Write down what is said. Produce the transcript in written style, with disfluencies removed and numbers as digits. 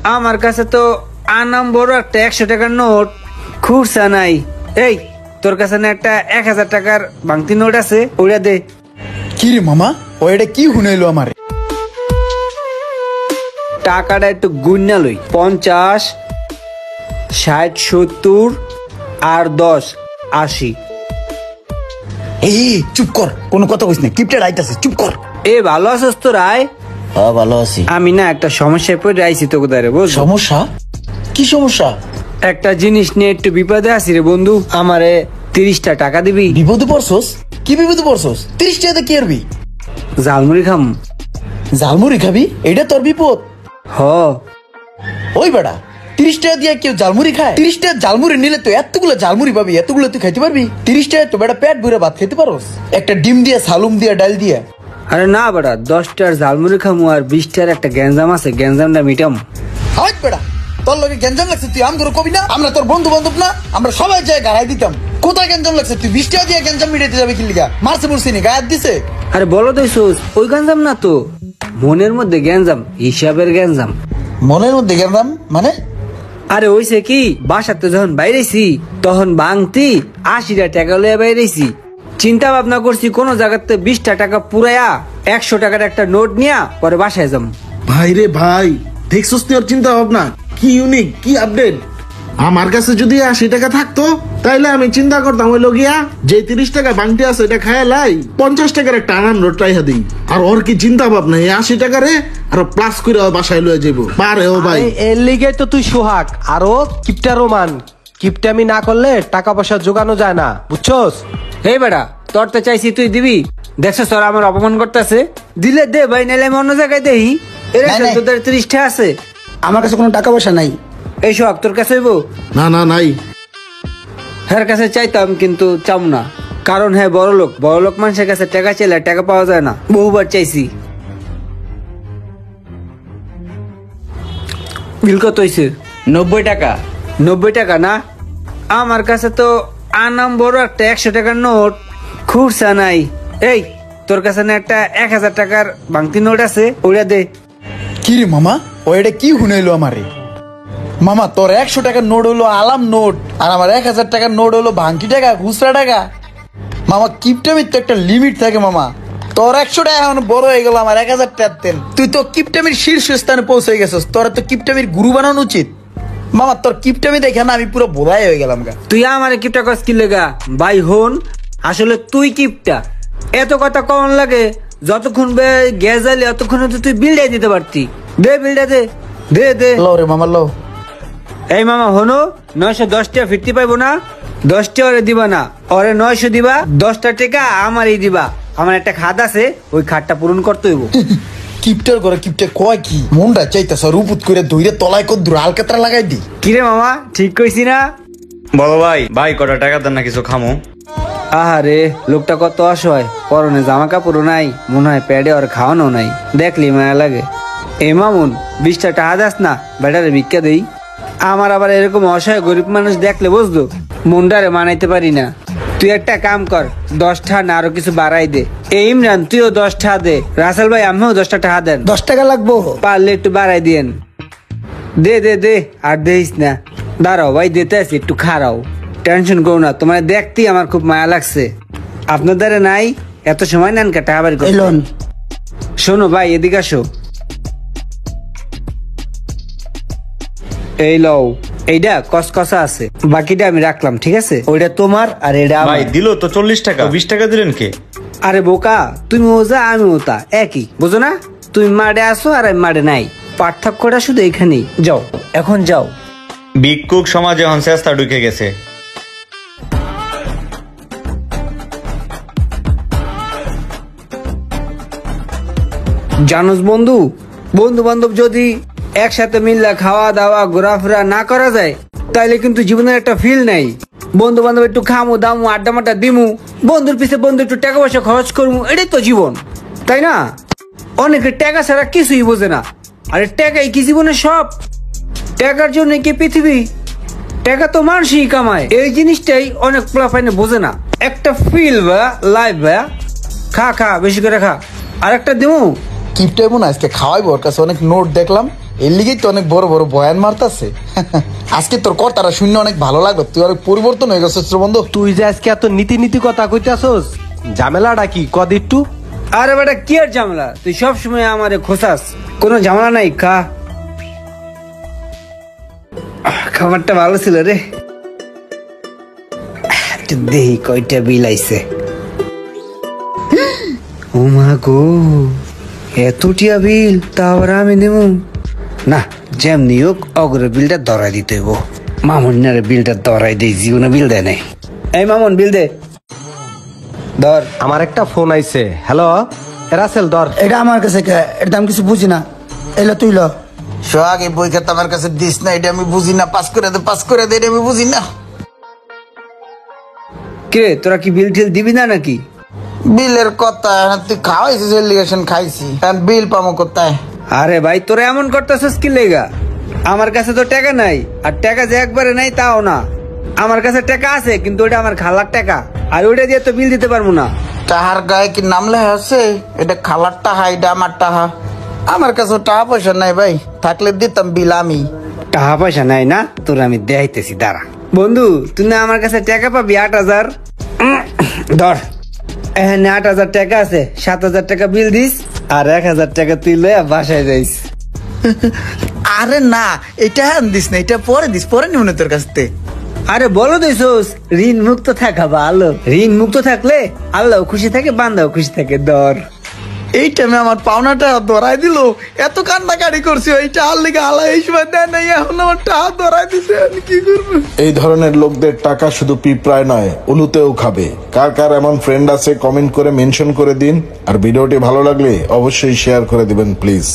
আমার কাছে তো আনাম বড় একটা 100 টাকার নোট খুরসা নাই। এই তোর কাছে না একটা 1000 টাকার ভাঙতি নোট আছে, ওইটা দে। কি রে মামা, ও এটা কি হুনাইলো আমারে? টাকাটা একটু গুন্না লই। 50, 60, 70 আর 10, 80। এই চুপ কর, কোনো কথা কইস না, কিপটা আইতাছে, চুপ কর। এ ভালো আছিস তো রায়? হ্যাঁ ভালো আছি। আমি না একটা সমস্যায় পড়ে আইছি তো কোথায় রে, বুঝ? সমস্যা? কি সমস্যা? একটা জিনিস নিয়ে একটু বিপদে আছি রে বন্ধু, আমারে 30টা টাকা দিবি? বিপদে পড়ছস? কি বিপদে পড়ছস? 30 টাকা কি করবি? ঝালমুড়ি খাম। ঝালমুড়ি খাবি? এটা তোর বিপদ? হ। ওই বেটা, 30 টাকা দিয়ে কেউ ঝালমুড়ি খায়? 30 টাকা ঝালমুড়ি নিলে তো এতগুলো ঝালমুড়ি পাবি, এতগুলো তুই খাইতে পারবি? 30 টাকা তো বেটা পেট ভরে ভাত খেতে পারোস, একটা ডিম দিয়ে, সালুম দিয়ে, ডাল দিয়ে। আরে না বেটা, 10টার ঝালমুড়ি খামু আর 20টার একটা গ্যাঞ্জাম আছে, গ্যাঞ্জামটা মিটাম। হাট বেটা, তোর লগে গ্যাঞ্জাম লাগছে তুই আম করে কবি না? আমরা তোর বন্ধু বান্ধব না? আমরা সবাই যায় গাড়াই দিতাম। কোথায় গ্যাঞ্জাম লাগছে? তুই 20 টাকা দিয়ে গ্যাঞ্জাম মিটাইতে যাবে কি লিগা? মারছে মুরসিনি গায়ে দিছে? আরে বলো তো ওই গ্যাঞ্জাম না তো, মনের মধ্যে গ্যাঞ্জাম, হিসাবের গ্যাঞ্জাম। মনের মধ্যে গ্যাঞ্জাম মানে? আরে হইছে কি, বাসাতে যখন বাইরেছি তখন ভাঙতি 80টা টাকা লইয়া বাইরেছি। চিন্তা ভাবনা করছি কোন জায়গাতে 20টা টাকা পুরাইয়া 100 টাকার একটা নোট নিয়া পরে বাসায় যাম। ভাই রে ভাই, দেখছস তুই ওর চিন্তা ভাবনা কি ইউনিক, কি আপডেট। আমার কাছে যদি 80 টাকা থাকতো তাইলে আমি চিন্তা করতাম ওই লগিয়া যে 30 টাকা বাংটি আছে এটা খায় লাই 50 টাকার একটা আনাম নোট রাইহা দিই। আর ওর কি চিন্তা ভাবনা, এই 80 টাকারে আরো প্লাস করে বাসায় লয়ে যাবো পারে। ও ভাই এর লিগে তো তুই সোহাগ আরো কিপটা রোমান, কিপটামি না করলে টাকা পয়সা জোগানো যায় না, বুঝছস? এই বেটা, তোর তো চাইছি তুই দিবি, দেখছো তোর আমার অপমান করতেছে। দিলে দে ভাই, নাইলে আমি অন্য জায়গায় দেই। এর তোদের 30টা আছে, আমার কাছে কোনো টাকা পয়সা নাই। এই সোহাগ তোর কাছে হইব? না না নাই। হ্যাঁ কাছে চাইতাম কিন্তু চাম না, কারণ হ্যাঁ বড় লোক মানুষের কাছে টাকা চাইলে টাকা পাওয়া যায় না। বহুবার চাইছি। বিল কত হয়েছে? 90 টাকা। 90 টাকা না? আমার কাছে তো আনাম বড় একটা 100 টাকার নোট খুরসা নাই। এই তোর কাছে না একটা 1000 টাকার ভাঙতি নোট আছে, ওইটা দে। কি রে মামা, ও এটা কি হুনাইলো আমারে? মামা তোর 100 টাকার নোট হলো আলাম নোট, আর আমার 1000 টাকার নোট হলো ভাঙতি টাকা, খুচরা টাকা। মামা কিপটামির তো একটা লিমিট থাকে মামা। তোর 100 টাকা এখন বড় হয়ে গেল, আমার 1000 টাকা দেন। তুই তো কিপটামির শীর্ষ স্থানে পৌঁছে গেছিস, তোর তো কিপটামির গুরু বানানো উচিত। মামা তোর কিপটামি দেখে না আমি পুরো বোধাই হয়ে গেলাম গা। তুই আমার কিপটা কস কি লেগা? ভাই হন, আসলে তুই কিপটা। এত কথা কখন লাগে? যতক্ষণ গ্যাস জ্বালি অতক্ষণ তুই বিলটাই দিতে পারতি। দে বিলটা দে, দে দে। লো রে মামা লো। এই মামা হনো, 910 টাকা ফিরতে পাইবো না? 10 টাকা ওরে দিবা না, ওরে 900 দিবা, 10টা টাকা আমারই দিবা। আমার একটা খাত আছে, ওই খাতটা পূরণ করতে হইব। কিপটার করে কিপটা কয় কি? মনটা চাইতেছ রুপুত করে ধইরে তলায় কত দূর আলকাতরা লাগাই দি। কিরে মামা, ঠিক কইছি না? বলো ভাই, ভাই কটা টাকা দেন না কিছু খামো। আহারে লোকটা কত অসহায়, পরনে জামা কাপড়ও নাই, মনে হয় প্যাডে আর খাওয়ানো নাই, দেখলি মায়া লাগে। এ মামুন 20টা টাকা দাস না, বেটারে ভিক্ষা দেই। আমার আবার এরকম অসহায় গরিব মানুষ দেখলে বুঝলো মনটারে মানাইতে পারি না। তুই একটা কাম কর, 10টা না আরো কিছু বাড়াই দে। এই ইমরান তুইও 10টা দে, রাসেল ভাই আমিও 10টা টাকা দেন। 10 টাকা লাগবো? পারলে একটু বাড়াই দিয়েন। দে দে দে, আর দেইস না। দাঁড়াও ভাই, দিতে আসি, একটু খারাও, টেনশন করো না। তোমার দেখতেই আমার খুব মায়া লাগছে। আপনার দ্বারা নাই, এত সময় নেন কে টাকা বাড়ি করে? শোনো ভাই, এদিকে আসো। এই লও, এইটা কসকসা আছে, বাকিটা আমি রাখলাম, ঠিক আছে? ওইটা তোমার আর এটা আমার। ভাই দিল তো 40 টাকা, 20 টাকা দিলেন কে? আরে বোকা, তুমি ওজা আমি ওতা একই, বুঝো না? তুমি মাঠে আসো আর আমি মাঠে নাই, পার্থক্যটা শুধু এখানেই। যাও এখন যাও। ভিক্ষুক সমাজে এখন চেষ্টা ঢুকে গেছে। জানোস বন্ধু, বন্ধু বান্ধব যদি একসাথে মিললে খাওয়া দাওয়া ঘোরাফেরা না করা যায়, তাইলে কিন্তু জীবনের একটা ফিল নাই। বন্ধু বান্ধব একটু খামু দামু আড্ডা মাড্ডা দিমু, বন্ধুর পিছে বন্ধু একটু টাকা পয়সা খরচ করবো, এটাই তো জীবন, তাই না? অনেকে টাকা ছাড়া কিছুই বোঝে না। আরে টাকাই কি জীবনের সব? টাকার জন্য কি পৃথিবী? টাকা তো মানুষই কামায়, এই জিনিসটাই অনেক পোলাপাইনে বোঝে না। একটা ফিল বা লাইফ বা খা বেশি করে খা। আর একটা দিমু কিপটাই মনে আজকে খাওয়াইবো, ওর কাছে অনেক নোট দেখলাম, এর লিগেই তো অনেক বড় বড় বয়ান মারতাছে। আজকে তোর কথাটা শুনে অনেক ভালো লাগলো, তুই অনেক পরিবর্তন হয়ে গেছিস রে বন্ধু। তুই যে আজকে এত নীতি নীতি কথা কইতাছস, ঝামেলাটা কি কদ একটু? আরে বেটা কি আর ঝামেলা, তুই সব সময় আমারে খোসাস, কোনো ঝামেলা নাই, খা। খাবারটা ভালো ছিল রে। একটু দেহি কয়টা বিল আইছে। ও মা গো, এতটিয়া বিল, তা আবার আমি দেব না? যেমনি হোক অগ্র বিলটা ধরাই দিতে হইব। মামুনারে বিলটা ধরাই দেই, জীবনে বিল দেয় নাই। এই মামুন বিল দে, ধর। আমার একটা ফোন আইছে। হ্যালো রাসেল, ধর। এটা আমার কাছে কে? এটা আমি কিছু বুঝি না, এলো তুই ল। সোহাগ এই বই খাতা আমার কাছে দিস না, এটা আমি বুঝি না। পাস করে দে, এটা আমি বুঝি না। কে তোরা কি বিল টিল দিবি না নাকি? বিলের কথা তুই খাওয়াইছিস, এলিগেশন খাইছি, বিল পামো কোথায়? আরে ভাই তোরা এমন করতেছিস কি লেগা? আমার কাছে তো টাকা নাই, আর টাকা যে একবারে নাই তাও না। আমার কাছে টাকা আছে, কিন্তু ওটা আমার খালার টাকা, আর ওইটা দিয়ে তো বিল দিতে পারবো না। টাহার গায়ে কি নাম লেখা আছে? এটা খালার টাহা, এটা আমার টাহা। আমার কাছে টাকা পয়সা নাই ভাই, থাকলে দিতাম বিল আমি। টাকা পয়সা নাই না তোর, আমি দেখাইতেছি দাঁড়া। বন্ধু তুই না আমার কাছে টাকা পাবি 8,000, ধর এখানে 8,000 টাকা আছে। 7,000 টাকা বিল দিস, আর 1,000 টাকা তুই লইয়া বাসায় যাইস। আরে না, এটা দিস না, এটা পরে দিস, পরে নিব না তোর কাছ থেকে। আরে বলো দিছোস, ঋণ মুক্ত থাকা ভালো। ঋণ মুক্ত থাকলে আল্লাহ খুশি থাকে, বান্দাও খুশি থাকে। ধর। এই টাইমে আমার পাওনাটা ধরাই দিল, এত কান্নাকাটি করছি এইটা আর লিগে আলা এই সময় দেয় নাই, এখন আমার টাকা ধরাই দিছে, আমি কি করবো? এই ধরনের লোকদের টাকা শুধু পিঁপড়ায় নয়, উলুতেও খাবে। কার কার এমন ফ্রেন্ড আছে কমেন্ট করে মেনশন করে দিন। আর ভিডিওটি ভালো লাগলে অবশ্যই শেয়ার করে দিবেন প্লিজ।